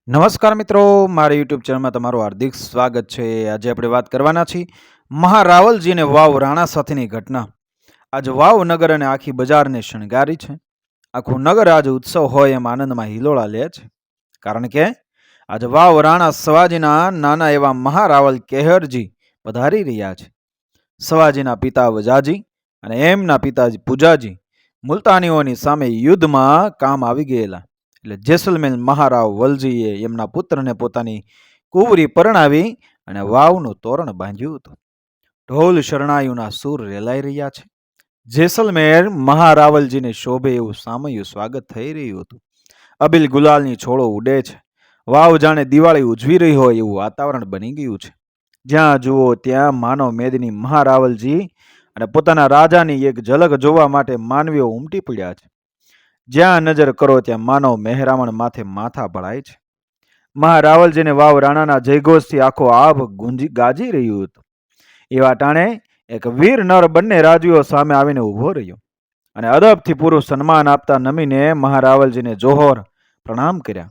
નમસ્કાર મિત્રો, મારી યુટ્યુબ ચેનલમાં તમારું હાર્દિક સ્વાગત છે। આજે આપણે વાત કરવાના છીએ મહારાવલજી અને વાવ રાણા સાથેની ઘટના। આજે વાવ નગર અને આખી બજારને શણગારી છે। આખું નગર આજે ઉત્સવ હોય એમ આનંદમાં હિલોળા લે છે, કારણ કે આજે વાવ રાણા સવાજીના નાના એવા મહારાવલ કેહરજી પધારી રહ્યા છે। સવાજીના પિતા વજાજી અને એમના પિતાજી પૂજાજી મુલતાનીઓની સામે યુદ્ધમાં કામ આવી ગયેલા, એટલે જેસલમેર મહારાવ વલજીએ એમના પુત્રને પોતાની કુંવરી પરણાવી અને વાવનું તોરણ બાંધ્યું હતું। ઢોલ શરણાઈઓના સૂર રેલાઈ રહ્યા છે। જેસલમેર મહારાવલજીને શોભે એવું સામયું સ્વાગત થઈ રહ્યું હતું। અબિલ ગુલાલની છોડો ઉડે છે। વાવ જાણે દિવાળી ઉજવી રહી હોય એવું વાતાવરણ બની ગયું છે। જ્યાં જુઓ ત્યાં માનવ મેદની મહારાવલજી અને પોતાના રાજાની એક ઝલક જોવા માટે માનવીઓ ઉમટી પડ્યા છે। જ્યાં નજર કરો ત્યાં માનવ મહેરામણ માથે માથા ભળાય છે। મહારાવલજીને વાવ રાણાના જયઘોષથી આખો આભ ગાજી રહ્યું હતું। એવા ટાણે એક વીર નર બંને રાજવીઓ સામે આવીને ઊભો રહ્યો અને અદબથી પૂરું સન્માન આપતા નમીને મહારાવલજીને જોહર પ્રણામ કર્યા।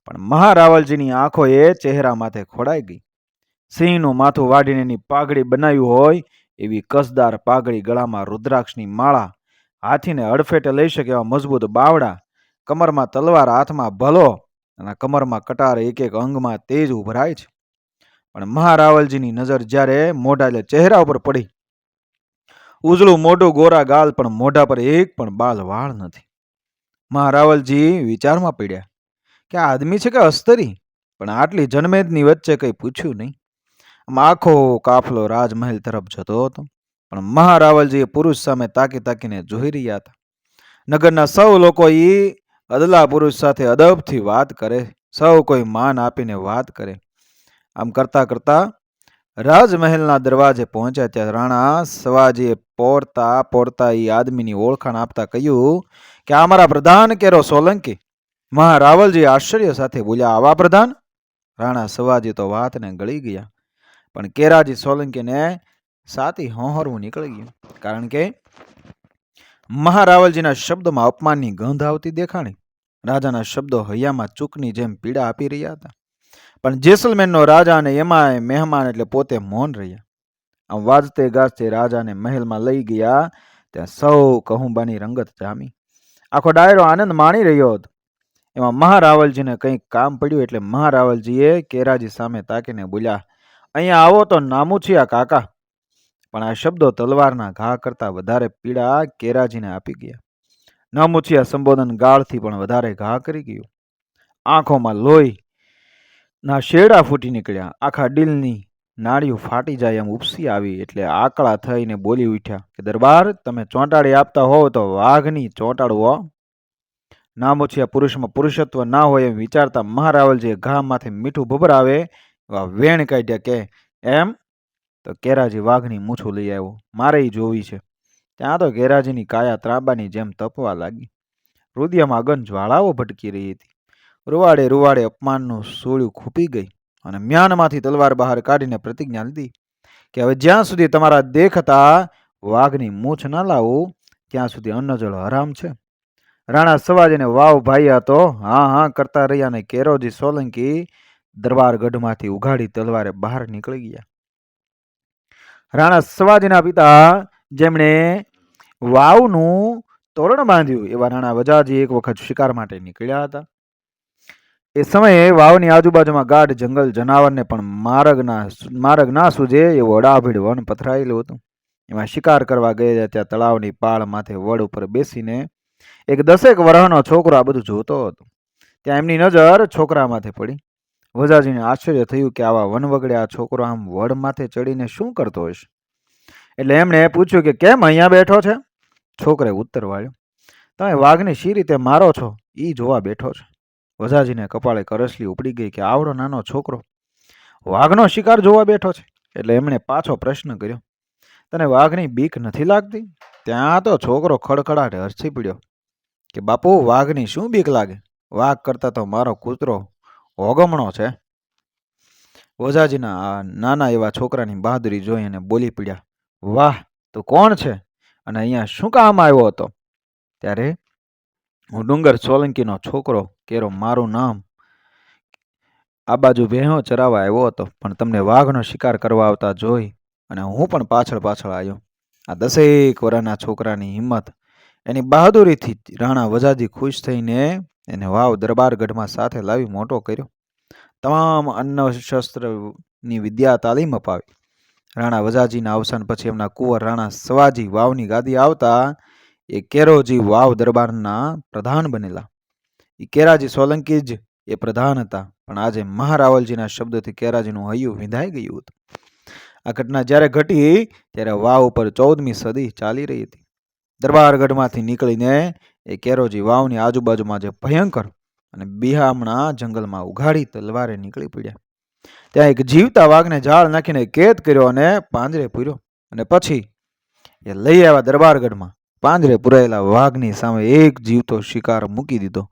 પણ મહારાવલજીની આંખો એ ચહેરા માથે ખોડાઈ ગઈ। સિંહનું માથું વાઢીને એની પાઘડી બનાવ્યું હોય એવી કસદાર પાઘડી, ગળામાં રુદ્રાક્ષની માળા, હાથીને અડફેટે લઈ શકે એવા મજબૂત બાવડા, કમરમાં તલવાર, હાથમાં ભલો અને કમરમાં કટાર, એક એક અંગમાં તેજ ઉભરાય છે। પણ મહારાવલજીની નજર જ્યારે મોઢા એટલે ચહેરા ઉપર પડી, ઉજળું મોઢું, ગોરા ગાલ, પણ મોઢા પર એક પણ બાલ વાળ નથી। મહારાવલજી વિચારમાં પડ્યા કે આ આદમી છે કે અસ્તરી, પણ આટલી જનમેદની વચ્ચે કંઈ પૂછ્યું નહીં। આમ આખો કાફલો રાજમહેલ તરફ જતો હતો, પણ મહારાવલજી પુરુષ સામે તાકી તાકીને જોઈ રહ્યા હતા। નગરના સૌ લોકો એ અદલા પુરુષ સાથે અદબથી વાત કરે, સૌ કોઈ માન આપીને વાત કરે। આમ કરતા કરતા રાજમહેલના દરવાજે પહોંચ્યા ત્યાં રાણા સવાજીએ પોરતા પોરતા એ આદમીની ઓળખાણ આપતા કહ્યું કે આ મારા પ્રધાન કેરો સોલંકી। મહારાવલજી આશ્ચર્ય સાથે બોલ્યા, આવા પ્રધાન? રાણા સવાજી તો વાતને ગળી ગયા, પણ કેરાજી સોલંકીને સાથી હોહરવું નીકળી ગયું, કારણ કે મહારાવલજીના શબ્દોમાં અપમાનની ગંધ આવતી દેખાણી। રાજાના શબ્દો હૈયામાં ચૂકની જેમ પીડા આપી રહ્યા હતા, પણ જેસલમેરનો રાજા અને એમાં મહેમાન એટલે પોતે મૌન રહ્યા। આમ વાજતે ગાજતે રાજાને મહેલમાં લઈ ગયા ત્યાં સૌ કહુંબાની રંગત જામી, આખો ડાયરો આનંદ માણી રહ્યો હતો। એમાં મહારાવલજીને કંઈક કામ પડ્યું એટલે મહારાવલજીએ કેરાજી સામે તાકીને બોલ્યા, અહીંયા આવો તો નામુછિયા કાકા। પણ આ શબ્દો તલવારના ઘા કરતા વધારે પીડા કેરાજીને આપી ગયા। નામુછિયા સંબોધન ગાળથી પણ વધારે ઘા કરી ગયું। આંખોમાં લોહી ના શેડા ફૂટી નીકળ્યા, આખા દિલની નાળીઓ ફાટી જાય એમ ઉપસી આવી, એટલે આકળા થઈને બોલી ઉઠ્યા કે દરબાર, તમે ચોંટાડી આપતા હોવ તો વાઘની ચોંટાડવો। નામુછિયા પુરુષમાં પુરુષત્વ ના હોય એમ વિચારતા મહારાવલજીએ ઘા માથે મીઠું ભભરાવે એવા વેણ કાઢ્યા કે એમ તો કેરાજી વાઘની મૂછું લઈ આવ્યો, મારે જોવી છે। ત્યાં તો કેરાજીની કાયા ત્રાંબાની જેમ તપવા લાગી। હૃદયમાં અગન જ્વાળાઓ ભટકી રહી હતી। રૂવાડે રૂવાડે અપમાનનું સૂળ્યું ખૂપી ગઈ અને મ્યાનમાંથી તલવાર બહાર કાઢીને પ્રતિજ્ઞા લીધી કે હવે જ્યાં સુધી તમારા દેખતા વાઘની મૂછ ના લાવું ત્યાં સુધી અન્ન જળ હરામ છે। રાણા સવાજીને વાવ ભાઈ હતો હા હા કરતા રહ્યા ને કેરોજી સોલંકી દરબાર ગઢમાંથી ઉઘાડી તલવારે બહાર નીકળી ગયા। રાણા સવાજીના પિતા જેમણે વાવનું તોરણ બાંધ્યું એવા રાણા વજાજી એક વખત શિકાર માટે નીકળ્યા હતા। એ સમયે વાવની આજુબાજુમાં ગાઢ જંગલ, જનાવરને પણ માર્ગ ના સૂજે એવું અડાભીડ વન પથરાયેલું હતું। એમાં શિકાર કરવા ગયા ત્યાં તળાવની પાળ માથે વડ ઉપર બેસીને એક 10 વર્ષનો છોકરો આ બધું જોતો હતો। ત્યાં એમની નજર છોકરા માથે પડી। વજાજીને આશ્ચર્ય થયું કે આવા વનવગડે આ છોકરો આમ વડ માથે ચડીને શું કરતો હશે, એટલે એમણે પૂછ્યું કે કેમ અહીંયા બેઠો છે? છોકરે ઉત્તર વાળ્યો, તમે વાઘને શી રીતે મારો છો એ જોવા બેઠો છે। વજાજીને કપાળે કરસલી ઉપડી ગઈ કે આવડો નાનો છોકરો વાઘનો શિકાર જોવા બેઠો છે, એટલે એમણે પાછો પ્રશ્ન કર્યો, તને વાઘની બીક નથી લાગતી? ત્યાં તો છોકરો ખડખડાટ હસી પડ્યો કે બાપુ, વાઘની શું બીક લાગે? વાઘ કરતા તો મારો કૂતરો હોગમણો છે। વજાજીના આ નાના એવા છોકરાની બહાદુરી જોઈ અને બોલી પડ્યા, વાહ, તું કોણ છે અને અહીંયા શું કામ આવ્યો હતો? ત્યારે હું ડુંગર સોલંકીનો છોકરો કેરો, મારું નામ આ બાજુ ભેહો ચરાવવા આવ્યો હતો, પણ તમને વાઘનો શિકાર કરવા આવતા જોઈ અને હું પણ પાછળ પાછળ આવ્યો. આ 10 વર્ષના છોકરાની હિંમત, એની બહાદુરીથી જ રાણા વજાજી ખુશ થઈને એને વાવ દરબારગઢમાં સાથે લાવી મોટો કર્યો. તમામ શસ્ત્રની વિદ્યા તાલીમ અપાવી. રાણા વજાજીના અવસાન પછી એમના કુંવર રાણા સવાજી વાવની ગાદી આવતા એ કેરોજી વાવ દરબારના પ્રધાન બનેલા. એ કેરાજી સોલંકી જ એ પ્રધાન હતા, પણ આજે મહારાવલજીના શબ્દોથી કેરાજીનું હૈયું વિંધાઈ ગયું હતું. આ ઘટના જ્યારે ઘટી ત્યારે વાવ ઉપર 14મી સદી ચાલી રહી હતી. દરબારગઢમાંથી નીકળીને એ કેરોજી વાવની આજુબાજુમાં જે ભયંકર અને બિહામણા જંગલમાં ઉઘાડી તલવારે નીકળી પડ્યા. ત્યાં એક જીવતા વાઘને ઝાડ નાખીને કેદ કર્યો અને પાંજરે પૂર્યો, અને પછી એ લઈ આવ્યા દરબારગઢમાં. પાંજરે પુરાયેલા વાઘની સામે એક જીવતો શિકાર મૂકી દીધો.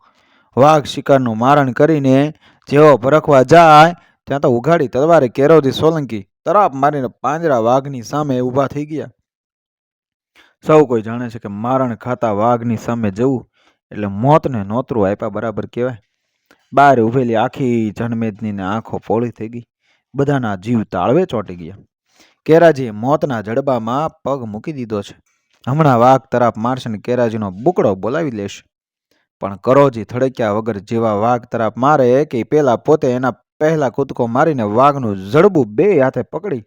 વાઘ શિકારનું મારણ કરીને જેવો ભરખવા જાય ત્યાં તો ઉઘાડી તલવારે કેરોજી સોલંકી તરાપ મારીને પાંજરા વાઘની સામે ઊભા થઈ ગયા. સૌ કોઈ જાણે છે કે મારણ ખાતા વાઘની સામે જવું એટલે મોતને નોતરું આપ્યા બરાબર કહેવાય. બહાર ઉભેલી આખી જનમેદનીને આંખો પોળી થઈ ગઈ. બધાના જીવ તાળવે ચોંટી ગયા. કેરાજીએ મોતના જડબામાં પગ મૂકી દીધો છે. હમણાં વાઘ તરાપ મારશે ને કેરાજીનો બુકડો બોલાવી લેશે. પણ કરોજી થડક્યા વગર જેવા વાઘ તરાપ મારે કે પેલા પોતે એના પહેલા કૂદકો મારીને વાઘનું જડબું 2 હાથે પકડી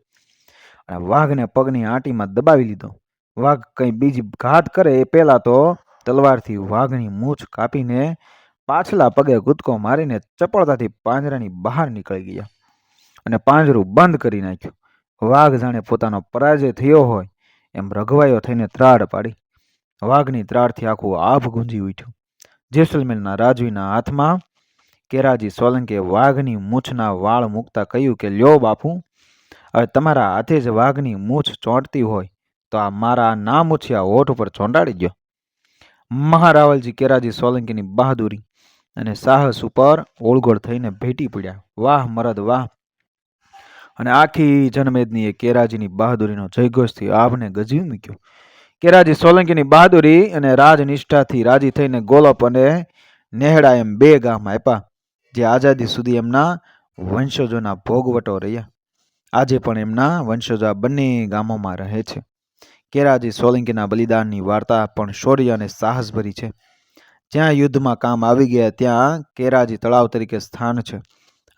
અને વાઘને પગની આંટીમાં દબાવી લીધો. વાઘ કંઈ બીજી ઘાત કરે એ પહેલા તો તલવારથી વાઘની મૂછ કાપીને પાછલા પગે કૂદકો મારીને ચપળતાથી પાંજરાની બહાર નીકળી ગયા અને પાંજરું બંધ કરી નાખ્યું. વાઘ જાણે પોતાનો પરાજય થયો હોય એમ રઘવાયો થઈને ત્રાડ પાડી. વાઘની ત્રાડથી આખું આભ ગુંજી ઉઠ્યું. જેસલમેરના રાજવીના હાથમાં કેરાજી સોલંકીએ વાઘની મૂછના વાળ મૂકતા કહ્યું કે લ્યો બાપુ, હવે તમારા હાથે જ વાઘની મૂછ ચોંટતી હોય તો આ મારા ના મૂછિયા હોઠ ઉપર ચોંટાડી ગયો. મહારાવલજી કેરાજી સોલંકીની બહાદુરી અને સાહસ ઉપર ઓળગોળ થઈને ભેટી પડ્યા. વાહ મરદ વાહ! અને આખી જનમેદનીએ કેરાજીની બહાદુરીનો જયઘોષથી આભને ગજવી મૂક્યો. કેરાજી સોલંકીની બહાદુરી અને રાજનિષ્ઠાથી રાજી થઈને ગોલપ અને નેહડા એમ 2 ગામ આપ્યા, જે આઝાદી સુધી એમના વંશજોના ભોગવટો રહ્યા. આજે પણ એમના વંશજો આ બંને ગામોમાં રહે છે. કેરાજી સોલંકીના બલિદાનની વાર્તા પણ શૌર્ય અને સાહસભરી છે. જ્યાં યુદ્ધમાં કામ આવી ગયા ત્યાં કેરાજી તળાવ તરીકે સ્થાન છે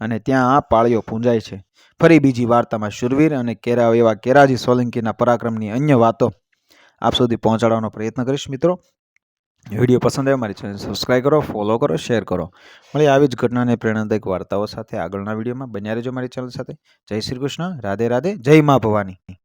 અને ત્યાં પાળીઓ પૂંજાય છે. ફરી બીજી વાર્તામાં શૂરવીર અને એવા કેરાજી સોલંકીના પરાક્રમની અન્ય વાતો આપ સુધી પહોંચાડવાનો પ્રયત્ન કરીશ. મિત્રો, વિડીયો પસંદ આવે મારી ચેનલ સબસ્ક્રાઈબ કરો, ફોલો કરો, શેર કરો. મળી આવી જ ઘટનાને પ્રેરણાદાયક વાર્તાઓ સાથે આગળના વિડીયોમાં. બન્યા રહેજો મારી ચેનલ સાથે. જય શ્રી કૃષ્ણ, રાધે રાધે, જય મા ભવાની.